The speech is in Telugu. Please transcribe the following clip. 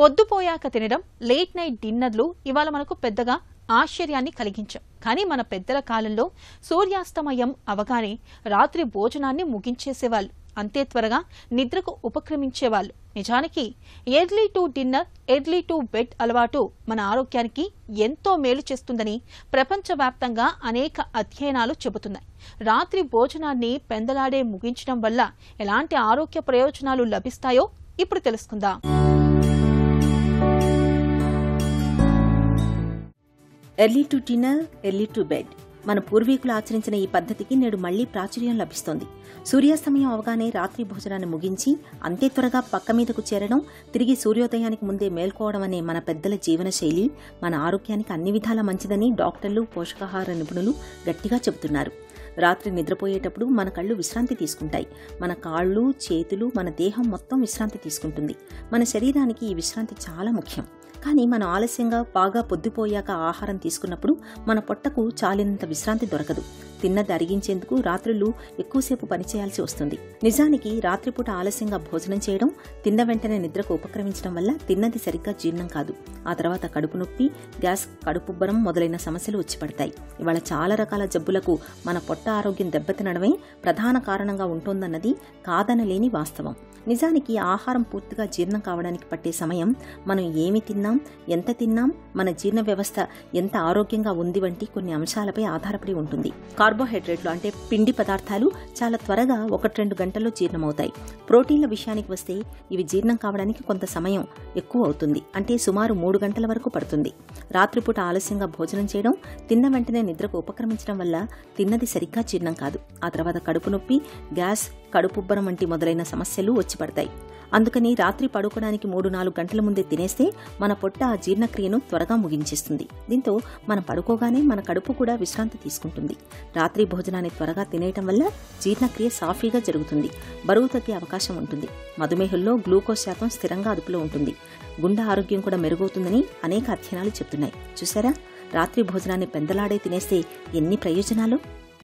పొద్దుపోయాక తినడం, లేట్ నైట్ డిన్నర్లు ఇవాళ మనకు పెద్దగా ఆశ్చర్యాన్ని కలిగించాం. కానీ మన పెద్దల కాలంలో సూర్యాస్తమయం అవగానే రాత్రి భోజనాన్ని ముగించేసేవాళ్ళు. అంతే త్వరగా నిద్రకు ఉపక్రమించేవాళ్ళు. నిజానికి early to dinner, early to bed అలవాటు మన ఆరోగ్యానికి ఎంతో మేలు చేస్తుందని ప్రపంచవ్యాప్తంగా అనేక అధ్యయనాలు చెబుతున్నాయి. రాత్రి భోజనాన్ని పెందలాడే ముగించడం వల్ల ఎలాంటి ఆరోగ్య ప్రయోజనాలు లభిస్తాయో ఇప్పుడు తెలుసుకుందాం. Early to dinner, early to bed. మన పూర్వీకులు ఆచరించిన ఈ పద్ధతికి నేడు మళ్లీ ప్రాచుర్యం లభిస్తోంది. సూర్యాస్తమయం అవగానే రాత్రి భోజనాన్ని ముగించి అంతే త్వరగా పక్క మీదకు చేరడం, తిరిగి సూర్యోదయానికి ముందే మేల్కోవడం అనే మన పెద్దల జీవనశైలి మన ఆరోగ్యానికి అన్ని విధాలా మంచిదని డాక్టర్లు, పోషకాహార నిపుణులు గట్టిగా చెబుతున్నారు. రాత్రి నిద్రపోయేటప్పుడు మన కళ్ళు విశ్రాంతి తీసుకుంటాయి. మన కాళ్ళు, చేతులు, మన దేహం మొత్తం విశ్రాంతి తీసుకుంటుంది. మన శరీరానికి ఈ విశ్రాంతి చాలా ముఖ్యం. కానీ మనం ఆలస్యంగా బాగా పొద్దుపోయాక ఆహారం తీసుకున్నప్పుడు మన పొట్టకు చాలినంత విశ్రాంతి దొరకదు. తిన్నది అరిగించేందుకు రాత్రులు ఎక్కువసేపు పనిచేయాల్సి వస్తుంది. నిజానికి రాత్రిపూట ఆలస్యంగా భోజనం చేయడం, తిన్న వెంటనే నిద్రకు ఉపక్రమించడం వల్ల తిన్నది సరిగ్గా జీర్ణం కాదు. ఆ తర్వాత కడుపు నొప్పి, గ్యాస్, కడుపుబ్బరం మొదలైన సమస్యలు వచ్చి పడతాయి. ఇవాళ చాలా రకాల జబ్బులకు మన పొట్ట ఆరోగ్యం దెబ్బతినడమే ప్రధాన కారణంగా ఉంటోందన్నది కాదనలేని వాస్తవం. నిజానికి ఆహారం పూర్తిగా జీర్ణం కావడానికి పట్టే సమయం, మనం ఏమి తిన్నాం, ఎంత తిన్నాం, మన జీర్ణ వ్యవస్థ ఎంత ఆరోగ్యంగా ఉంది వంటి కొన్ని అంశాలపై ఆధారపడి ఉంటుంది. కార్బోహైడ్రేట్లు అంటే పిండి పదార్థాలు చాలా త్వరగా 1-2 గంటల్లో జీర్ణమవుతాయి. ప్రోటీన్ల విషయానికి వస్తే ఇవి జీర్ణం కావడానికి కొంత సమయం ఎక్కువ అవుతుంది. అంటే సుమారు 3 గంటల వరకు పడుతుంది. రాత్రిపూట ఆలస్యంగా భోజనం చేయడం, తిన్న వెంటనే నిద్రకు ఉపక్రమించడం వల్ల తిన్నది సరిగ్గా జీర్ణం కాదు. ఆ తర్వాత కడుపు నొప్పి, గ్యాస్, కడుపుబ్బరం వంటి మొదలైన సమస్యలు వచ్చి పడతాయి. అందుకని రాత్రి పడుకోవడానికి 3-4 గంటల ముందే తినేస్తే మన పొట్ట ఆ జీర్ణక్రియను త్వరగా ముగించేస్తుంది. దీంతో మనం పడుకోగానే మన కడుపు కూడా విశ్రాంతి తీసుకుంటుంది. రాత్రి భోజనాన్ని త్వరగా తినేయటం వల్ల జీర్ణక్రియ సాఫీగా జరుగుతుంది. బరువు తగ్గే అవకాశం ఉంటుంది. మధుమేహంలో గ్లూకోజ్ శాతం స్థిరంగా అదుపులో ఉంటుంది. గుండె ఆరోగ్యం కూడా మెరుగవుతుందని అనేక అధ్యయనాలు చెబుతున్నాయి. చూసారా, రాత్రి భోజనాన్ని పెందలాడే తినేస్తే ఎన్ని ప్రయోజనాలు.